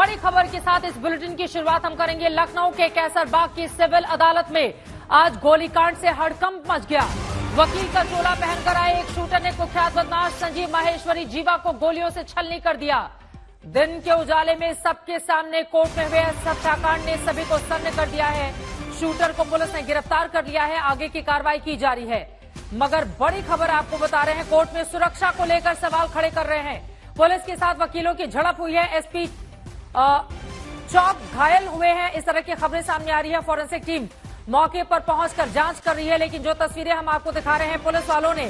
बड़ी खबर के साथ इस बुलेटिन की शुरुआत हम करेंगे। लखनऊ के कैसरबाग की सिविल अदालत में आज गोलीकांड से हड़कंप मच गया। वकील का चोला पहनकर आए एक शूटर ने कुख्यात बदमाश संजीव माहेश्वरी जीवा को गोलियों से छलनी कर दिया। दिन के उजाले में सबके सामने कोर्ट में हुए हत्याकांड ने सभी को सन्न कर दिया है। शूटर को पुलिस ने गिरफ्तार कर लिया है, आगे की कार्रवाई की जा रही है। मगर बड़ी खबर आपको बता रहे हैं, कोर्ट में सुरक्षा को लेकर सवाल खड़े कर रहे हैं। पुलिस के साथ वकीलों की झड़प हुई है। एसपी चौक घायल हुए हैं, इस तरह की खबरें सामने आ रही है। फॉरेंसिक टीम मौके पर पहुंचकर जांच कर रही है, लेकिन जो तस्वीरें हम आपको दिखा रहे हैं, पुलिस वालों ने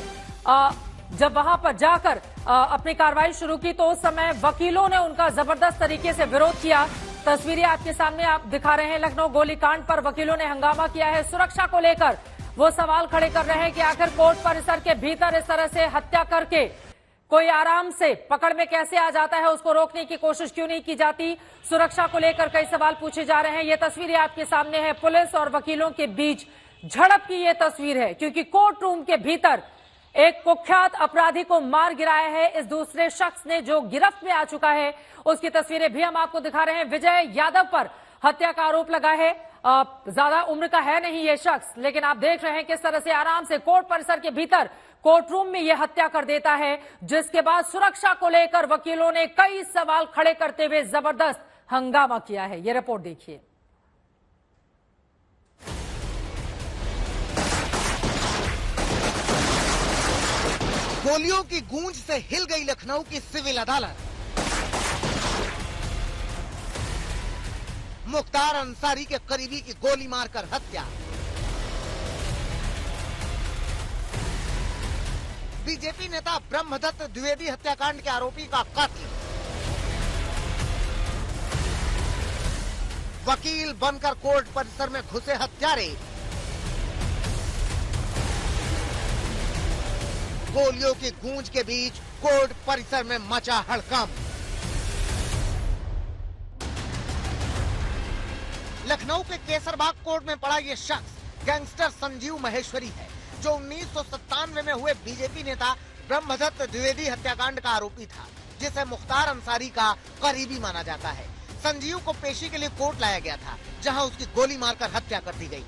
जब वहां पर जाकर अपनी कार्रवाई शुरू की तो उस समय वकीलों ने उनका जबरदस्त तरीके से विरोध किया। तस्वीरें आपके सामने आप दिखा रहे हैं। लखनऊ गोलीकांड पर वकीलों ने हंगामा किया है। सुरक्षा को लेकर वो सवाल खड़े कर रहे हैं कि आखिर कोर्ट परिसर के भीतर इस तरह से हत्या करके कोई आराम से पकड़ में कैसे आ जाता है, उसको रोकने की कोशिश क्यों नहीं की जाती। सुरक्षा को लेकर कई सवाल पूछे जा रहे हैं। ये तस्वीरें आपके सामने है, पुलिस और वकीलों के बीच झड़प की ये तस्वीर है, क्योंकि कोर्ट रूम के भीतर एक कुख्यात अपराधी को मार गिराया है इस दूसरे शख्स ने, जो गिरफ्त में आ चुका है। उसकी तस्वीरें भी हम आपको दिखा रहे हैं। विजय यादव पर हत्या का आरोप लगा है। ज्यादा उम्र का है नहीं ये शख्स, लेकिन आप देख रहे हैं किस तरह से आराम से कोर्ट परिसर के भीतर कोर्ट रूम में यह हत्या कर देता है, जिसके बाद सुरक्षा को लेकर वकीलों ने कई सवाल खड़े करते हुए जबरदस्त हंगामा किया है। ये रिपोर्ट देखिए। गोलियों की गूंज से हिल गई लखनऊ की सिविल अदालत। मुख्तार अंसारी के करीबी की गोली मारकर हत्या। बीजेपी नेता ब्रह्मदत्त द्विवेदी हत्याकांड के आरोपी का कत्ल। वकील बनकर कोर्ट परिसर में घुसे हत्यारे। गोलियों की गूंज के बीच कोर्ट परिसर में मचा हड़कंप। लखनऊ के केसरबाग कोर्ट में पड़ा ये शख्स गैंगस्टर संजीव माहेश्वरी है, जो 1997 में हुए बीजेपी नेता ब्रह्मदत्त द्विवेदी हत्याकांड का आरोपी था, जिसे मुख्तार अंसारी का करीबी माना जाता है। संजीव को पेशी के लिए कोर्ट लाया गया था, जहां उसकी गोली मारकर हत्या कर दी गई।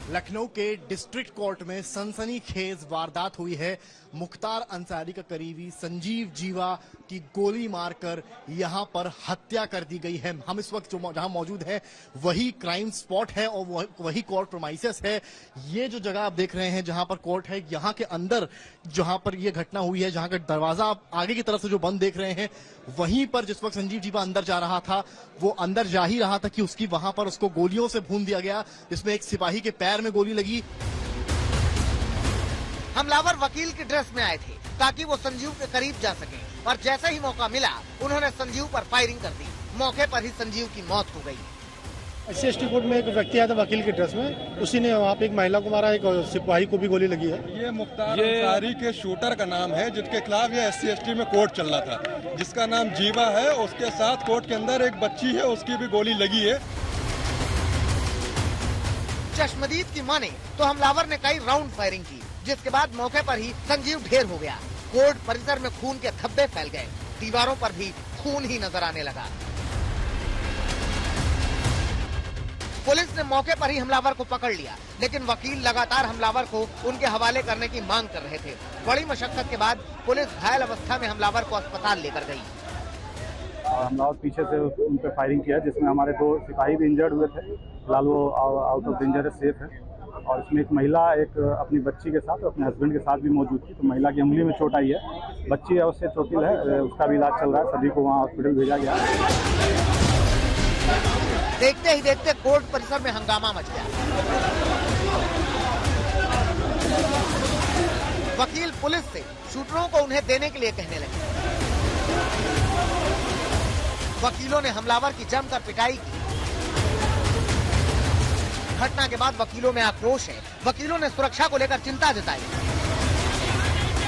लखनऊ के डिस्ट्रिक्ट कोर्ट में सनसनीखेज वारदात हुई है। मुख्तार अंसारी का करीबी संजीव जीवा की गोली मारकर यहां पर हत्या कर दी गई है। हम इस वक्त जहां मौजूद है वही क्राइम स्पॉट है और वही कोर्ट प्रीमाइसेस है। ये जो जगह आप देख रहे हैं जहां पर कोर्ट है, यहां के अंदर जहां पर यह घटना हुई है, जहां का दरवाजा आप आगे की तरफ से जो बंद देख रहे हैं, वहीं पर जिस वक्त संजीव जीवा अंदर जा रहा था, वो अंदर जा ही रहा था कि उसकी वहां पर उसको गोलियों से भून दिया गया, जिसमें एक सिपाही के पैर में गोली लगी। हमलावर वकील की ड्रेस में आए थे ताकि वो संजीव के करीब जा सके, और जैसे ही मौका मिला उन्होंने संजीव पर फायरिंग कर दी। मौके पर ही संजीव की मौत हो गई। SC कोर्ट में एक व्यक्ति आया था वकील की ड्रेस में, उसी ने वहाँ पे एक महिला को मारा, एक सिपाही को भी गोली लगी है। ये मुख्तार अंसारी के शूटर का नाम है, जिसके खिलाफ ये SC में कोर्ट चल रहा था, जिसका नाम जीवा है। उसके साथ कोर्ट के अंदर एक बच्ची है, उसकी भी गोली लगी है। चश्मदीद की माने तो हमलावर ने कई राउंड फायरिंग की, जिसके बाद मौके पर ही संजीव ढेर हो गया। कोर्ट परिसर में खून के धब्बे फैल गए, दीवारों पर भी खून ही नजर आने लगा। पुलिस ने मौके पर ही हमलावर को पकड़ लिया, लेकिन वकील लगातार हमलावर को उनके हवाले करने की मांग कर रहे थे। बड़ी मशक्कत के बाद पुलिस घायल अवस्था में हमलावर को अस्पताल लेकर गई। हमलावर पीछे से उन पर फायरिंग किया, जिसमें हमारे 2 सिपाही भी इंजर्ड हुए थे। फिलहाल वो आउट ऑफ डेंजर है, सेफ है। और इसमें एक महिला एक अपनी बच्ची के साथ, अपने हस्बैंड के साथ भी मौजूद थी। तो महिला की उंगली में चोट आई है, बच्ची अवश्य चोटिल है, उसका भी इलाज चल रहा है। सभी को वहाँ हॉस्पिटल भेजा गया। देखते ही देखते कोर्ट परिसर में हंगामा मच गया। वकील पुलिस से शूटरों को उन्हें देने के लिए कहने लगे। वकीलों ने हमलावर की जमकर पिटाई की। घटना के बाद वकीलों में आक्रोश है। वकीलों ने सुरक्षा को लेकर चिंता जताई।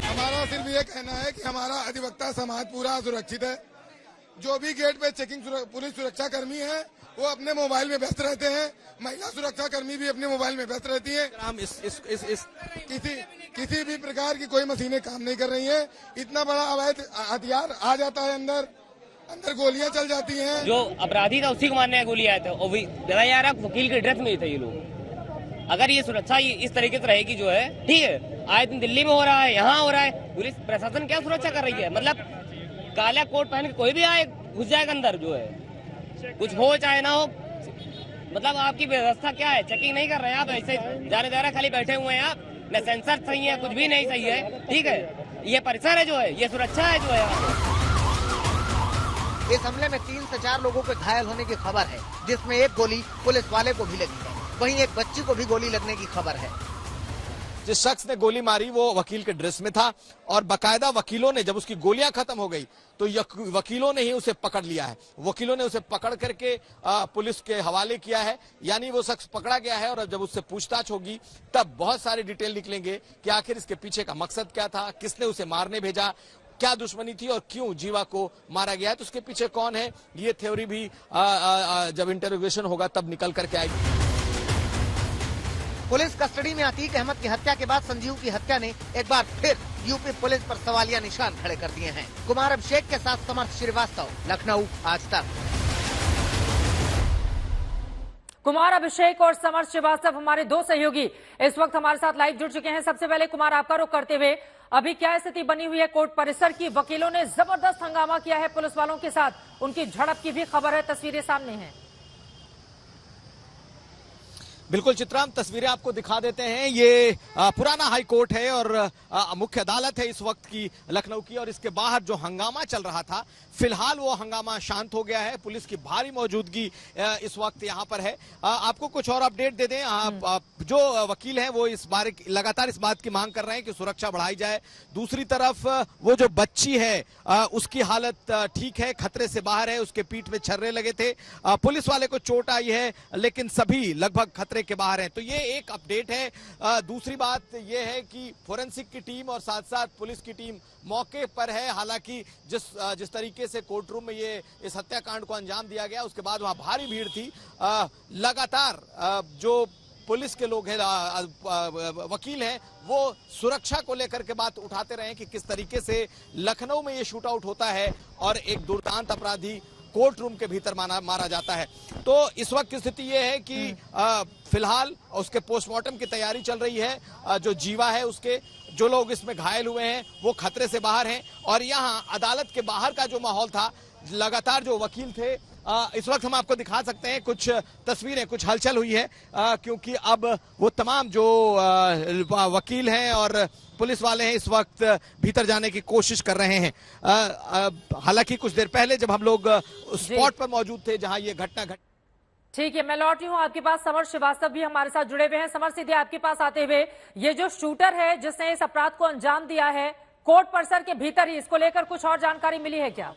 हमारा सिर्फ ये कहना है कि हमारा अधिवक्ता समाज पूरा सुरक्षित है। जो भी गेट पे चेकिंग पुलिस सुरक्षा कर्मी है, वो अपने मोबाइल में व्यस्त रहते हैं। महिला सुरक्षा कर्मी भी अपने मोबाइल में व्यस्त रहती है। किसी भी प्रकार की कोई मशीनें काम नहीं कर रही है। इतना बड़ा अवैध हथियार आ जाता है अंदर, अंदर गोलियां चल जाती हैं। जो अपराधी था उसी को मारने गोली आए थे और बताया जा रहा है वकील के ड्रेस में ही थे ये लोग। अगर ये सुरक्षा इस तरीके से रहेगी जो है ठीक है, आए दिन दिल्ली में हो रहा है, यहाँ हो रहा है, पुलिस प्रशासन क्या सुरक्षा कर रही है? मतलब काला कोट पहन के कोई भी आए घुस जाएगा अंदर जो है, कुछ हो चाहे ना हो। मतलब आपकी व्यवस्था क्या है? चेकिंग नहीं कर रहे हैं आप, ऐसे जाने जा रहा खाली बैठे हुए हैं आप, न सेंसर सही है, कुछ भी नहीं सही है। ठीक है, ये परिसर है जो है, ये सुरक्षा है जो है। इस हमले में 3 से 4 लोगों के घायल होने की खबर है, जिसमें एक गोली पुलिस वाले को भी लगी है, वहीं एक बच्ची को भी गोली लगने की खबर है। जिस शख्स ने गोली मारी वो वकील के ड्रेस में था और बकायदा वकीलों ने जब उसकी गोलियां खत्म हो गई तो वकीलों ने ही उसे पकड़ लिया है। वकीलों ने उसे पकड़ करके पुलिस के हवाले किया है, यानी वो शख्स पकड़ा गया है और जब उससे पूछताछ होगी तब बहुत सारे डिटेल निकलेंगे कि आखिर इसके पीछे का मकसद क्या था, किसने उसे मारने भेजा, क्या दुश्मनी थी और क्यों जीवा को मारा गया है, तो उसके पीछे कौन है, ये थ्योरी भी जब इंटरोगेशन होगा तब निकल करके आएगी। पुलिस कस्टडी में अतीक अहमद की हत्या के बाद संजीव की हत्या ने एक बार फिर यूपी पुलिस पर सवालिया निशान खड़े कर दिए हैं। कुमार अभिषेक के साथ समर्थ श्रीवास्तव, लखनऊ, आज तक। कुमार अभिषेक और समर्थ श्रीवास्तव हमारे दो सहयोगी इस वक्त हमारे साथ लाइव जुड़ चुके हैं। सबसे पहले कुमार, आपका रुख करते हुए अभी क्या स्थिति बनी हुई है कोर्ट परिसर की? वकीलों ने जबरदस्त हंगामा किया है पुलिस वालों के साथ, उनकी झड़प की भी खबर है, तस्वीरें सामने हैं। बिल्कुल चित्राम, तस्वीरें आपको दिखा देते हैं। ये पुराना हाई कोर्ट है और मुख्य अदालत है इस वक्त की लखनऊ की, और इसके बाहर जो हंगामा चल रहा था फिलहाल वो हंगामा शांत हो गया है। पुलिस की भारी मौजूदगी इस वक्त यहाँ पर है। आपको कुछ और अपडेट दे दें, जो वकील हैं वो इस बार लगातार इस बात की मांग कर रहे हैं कि सुरक्षा बढ़ाई जाए। दूसरी तरफ वो जो बच्ची है उसकी हालत ठीक है, खतरे से बाहर है, उसके पीठ में छर्रे लगे थे, पुलिस वाले को चोट आई है लेकिन सभी लगभग खतरे के बाहर हैं। तो ये एक अपडेट है। दूसरी बात ये है कि फोरेंसिक की टीम और साथ साथ पुलिस की टीम मौके पर है। हालांकि जिस तरीके से कोर्ट रूम में ये इस हत्याकांड को अंजाम दिया गया उसके बाद वहां भारी भीड़ थी। लगातार जो पुलिस के लोग हैं, वकील हैं, वो सुरक्षा को लेकर के बात उठाते रहे कि किस तरीके से लखनऊ में ये शूट आउट होता है और एक दुर्दांत अपराधी कोर्ट रूम के भीतर मारा जाता है। तो इस वक्त की स्थिति यह है कि फिलहाल उसके पोस्टमार्टम की तैयारी चल रही है। जो जीवा है उसके जो लोग इसमें घायल हुए हैं वो खतरे से बाहर हैं और यहाँ अदालत के बाहर का जो माहौल था, लगातार जो वकील थे, इस वक्त हम आपको दिखा सकते हैं कुछ तस्वीरें, कुछ हलचल हुई है क्योंकि अब वो तमाम जो वकील हैं और पुलिस वाले हैं इस वक्त भीतर जाने की कोशिश कर रहे हैं। हालांकि कुछ देर पहले जब हम लोग स्पॉट पर मौजूद थे जहां ये घटना घटी। ठीक है, मैं लौटी हूं आपके पास। समर्थ श्रीवास्तव भी हमारे साथ जुड़े हुए हैं। समर्थ, सीधे आपके पास आते हुए, ये जो शूटर है जिसने इस अपराध को अंजाम दिया है कोर्ट परिसर के भीतर ही, इसको लेकर कुछ और जानकारी मिली है क्या?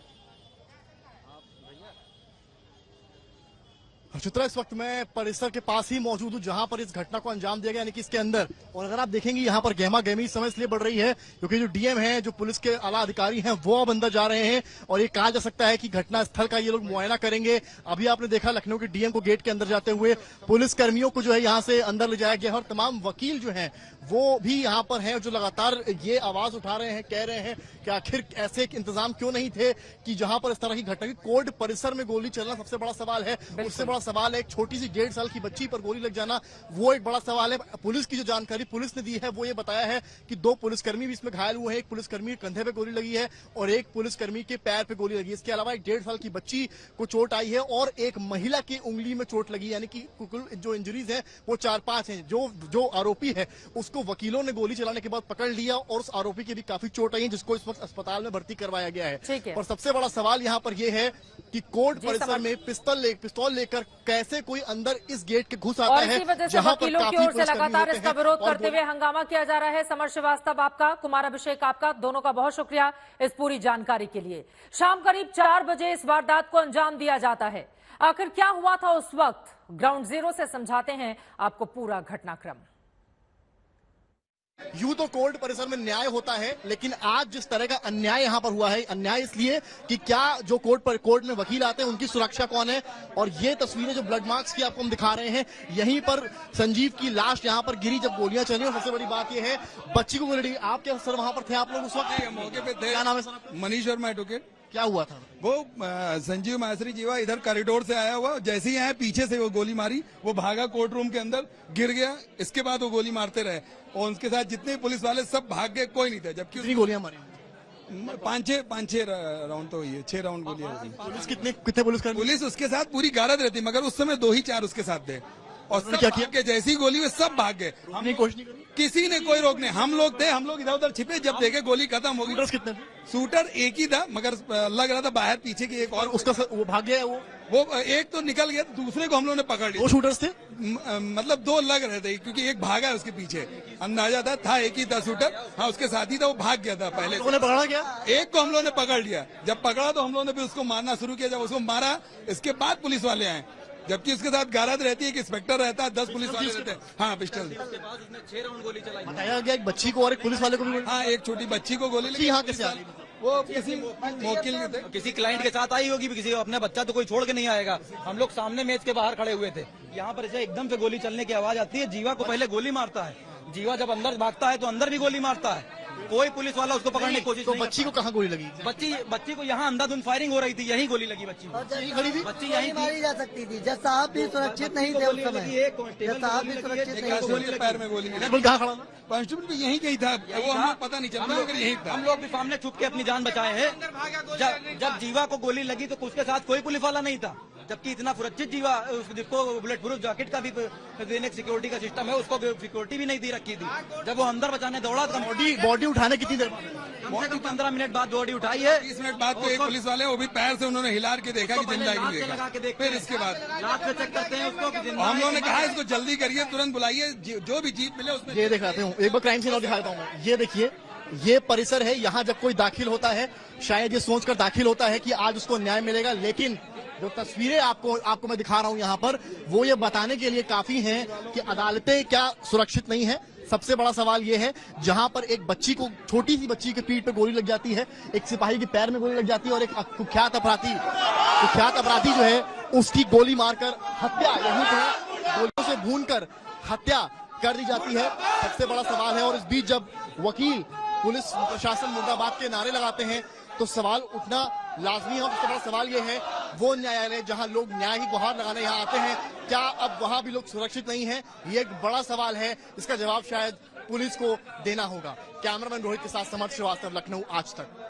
चित्रा, इस वक्त मैं परिसर के पास ही मौजूद हूं जहां पर इस घटना को अंजाम दिया गया, यानी कि इसके अंदर। और अगर आप देखेंगे यहाँ पर गहमा गहमी इस समय इसलिए बढ़ रही है क्योंकि जो डीएम है, जो पुलिस के आला अधिकारी हैं, वो अब अंदर जा रहे हैं और ये कहा जा सकता है कि घटना स्थल का ये लोग मुआयना करेंगे। अभी आपने देखा लखनऊ के डीएम को गेट के अंदर जाते हुए, पुलिस कर्मियों को जो है यहाँ से अंदर ले जाया गया और तमाम वकील जो है वो भी यहाँ पर हैं, जो लगातार ये आवाज उठा रहे हैं, कह रहे हैं कि आखिर ऐसे इंतजाम क्यों नहीं थे कि जहां पर इस तरह की घटना, कोर्ट परिसर में गोली चलना सबसे बड़ा सवाल है। उससे बड़ा सवाल है एक छोटी सी 1.5 साल की बच्ची पर गोली लग जाना, वो एक बड़ा सवाल है। पुलिस की जो जानकारी पुलिस ने दी है वो ये बताया है कि 2 पुलिसकर्मी भी इसमें घायल हुए हैं। एक पुलिसकर्मी के कंधे पे गोली लगी है और एक पुलिसकर्मी के पैर पे गोली लगी है। इसके अलावा एक 1.5 साल की बच्ची को चोट आई है और एक महिला की उंगली में चोट लगी, यानी कि कुल जो इंजरीज है वो 4-5 हैं। जो आरोपी है उसको वकीलों ने गोली चलाने के बाद पकड़ लिया और उस आरोपी की भी काफी चोट आई है, जिसको इस वक्त अस्पताल में भर्ती करवाया गया है। और सबसे बड़ा सवाल यहाँ पर यह है कि कोर्ट परिसर में पिस्तौल लेकर कैसे कोई अंदर इस गेट के घुस आता है, जहां पर वकीलों की ओर से लगातार इसका विरोध करते हुए हंगामा किया जा रहा है। समर्थ श्रीवास्तव आपका, कुमार अभिषेक आपका, दोनों का बहुत शुक्रिया इस पूरी जानकारी के लिए। शाम करीब 4 बजे इस वारदात को अंजाम दिया जाता है। आखिर क्या हुआ था उस वक्त, ग्राउंड जीरो से समझाते हैं आपको पूरा घटनाक्रम। यूं तो कोर्ट परिसर में न्याय होता है, लेकिन आज जिस तरह का अन्याय यहाँ पर हुआ है, अन्याय इसलिए कि क्या जो कोर्ट में वकील आते हैं उनकी सुरक्षा कौन है। और ये तस्वीरें जो ब्लड मार्क्स की आपको हम दिखा रहे हैं, यहीं पर संजीव की लाश यहाँ पर गिरी जब गोलियां चली। और सबसे बड़ी बात यह है बच्ची को गोली लगी। आप क्या सर वहां पर थे आप लोग उस वक्त? मौके पे थे। क्या नाम है सर? मनीष वर्मा एडवोकेट। क्या हुआ था? वो संजीव माहेश्वरी जीवा इधर कॉरिडोर से आया हुआ, जैसे ही आया पीछे से वो गोली मारी, वो भागा कोर्ट रूम के अंदर, गिर गया। इसके बाद वो गोली मारते रहे और उसके साथ जितने पुलिस वाले सब भाग गए, कोई नहीं था। जबकि कितनी गोलियां मारी? 5-6 राउंड तो हुई है, 6 राउंड गोलियां हुई। पुलिस कितने पुलिस कर्मी? पुलिस उसके साथ पूरी गारद रहती, मगर उस समय 2 ही 4 उसके साथ थे और सब क्या किया? भाग गए। जैसी गोली हुई सब भाग गए। हमने कोशिश नहीं करी, किसी ने कोई रोक नहीं। हम लोग थे, हम लोग इधर उधर छिपे, जब देखे गोली खत्म हो गई। शूटर्स कितने थे? शूटर एक ही था, मगर लग रहा था बाहर पीछे की एक और उसका वो भाग गया, वो एक तो निकल गया, दूसरे को हम लोगों ने पकड़ लिया। 2 शूटर्स थे, मतलब 2 लग रहे थे, क्योंकि एक भागा है उसके पीछे। अंदाजा था एक ही था शूटर। हाँ, उसके साथी था, वो भाग गया था पहले। उन्होंने पकड़ा क्या? एक को हम लोगों ने पकड़ लिया। जब पकड़ा तो हम लोगों ने भी उसको मारना शुरू किया। जब उसको मारा, इसके बाद पुलिस वाले आए, जबकि उसके साथ गारद रहती है, एक इंस्पेक्टर रहता है, 10 पुलिस वाले रहते हैं। हाँ, पिस्टल। बताया गया एक बच्ची को और एक पुलिस वाले को भी। हाँ, एक छोटी बच्ची को गोली लगी। यहाँ कैसे आ गई? वो किसी वकील के थे, किसी क्लाइंट के साथ आई होगी, किसी अपने बच्चा तो कोई छोड़ के नहीं आएगा। हम लोग सामने मेज के बाहर खड़े हुए थे, यहाँ पर ऐसे एकदम से गोली चलने की आवाज आती है। जीवा को पहले गोली मारता है, जीवा जब अंदर भागता है तो अंदर भी गोली मारता है। कोई पुलिस वाला उसको पकड़ने की कोशिश तो नहीं बच्ची को कहाँ गोली लगी? बच्ची को यहाँ अंधाधुंध फायरिंग हो रही थी, यही गोली लगी बच्ची को। यहीं खड़ी थी, बच्ची यहीं मारी जा सकती थी जब साहब भी सुरक्षित नहीं थे उस समय। जब साहब भी सुरक्षित नहीं थे, पैर में गोली लगी। कहाँ खड़ा था? कांस्टेबल भी यहीं कहीं था, वो हमें पता नहीं चला, मगर यहीं था। हम लोग भी सामने छुप के अपनी जान बचाए हैं। जब जीवा को गोली लगी तो उसके साथ कोई पुलिस वाला नहीं था, जबकि इतना सुरक्षित जीवा, जिसको बुलेट प्रूफ जैकेट का भी देने सिक्योरिटी का सिस्टम है, उसको सिक्योरिटी भी नहीं दी रखी थी। जब वो अंदर बचाने दौड़ा तो बॉडी उठाने कितनी देर? 15 मिनट बाद बॉडी उठाई है। 20 मिनट बाद तो एक पुलिस वाले, वो भी पैर से उन्होंने हिला के देखा कि जिंदा ही नहीं लगा के देखा। देखते फिर इसके बाद रात में चेक करते हैं उसको कि जिंदा हम है लोगों ने कि कहा नहीं। इसको जल्दी करिए, तुरंत बुलाइए, जो भी जीप मिले उसमें। ये दिखाते हूँ, एक बार क्राइम सीन और दिखाता हूँ। ये देखिए, ये परिसर है। यहाँ जब कोई दाखिल होता है, शायद ये सोचकर दाखिल होता है कि आज उसको न्याय मिलेगा, लेकिन जो तस्वीरें आपको मैं दिखा रहा हूँ यहाँ पर, वो ये बताने के लिए काफी हैं कि अदालतें क्या सुरक्षित नहीं है। सबसे बड़ा सवाल ये है, जहां पर एक बच्ची को, छोटी सी बच्ची के पीठ पे गोली लग जाती है, एक सिपाही के पैर में गोली लग जाती है, और एक कुख्यात अपराधी जो है उसकी गोली मारकर हत्या, यहीं पे गोलियों से भूनकर हत्या कर दी जाती है। सबसे बड़ा सवाल है। और इस बीच जब वकील, पुलिस प्रशासन मुर्दाबाद के नारे लगाते हैं तो सवाल उठना लाजमी है। सबसे बड़ा सवाल ये है, वो न्यायालय जहां लोग न्याय की गुहार लगाने यहाँ आते हैं, क्या अब वहां भी लोग सुरक्षित नहीं है? ये एक बड़ा सवाल है, इसका जवाब शायद पुलिस को देना होगा। कैमरामैन रोहित के साथ समर्थ श्रीवास्तव, लखनऊ आज तक।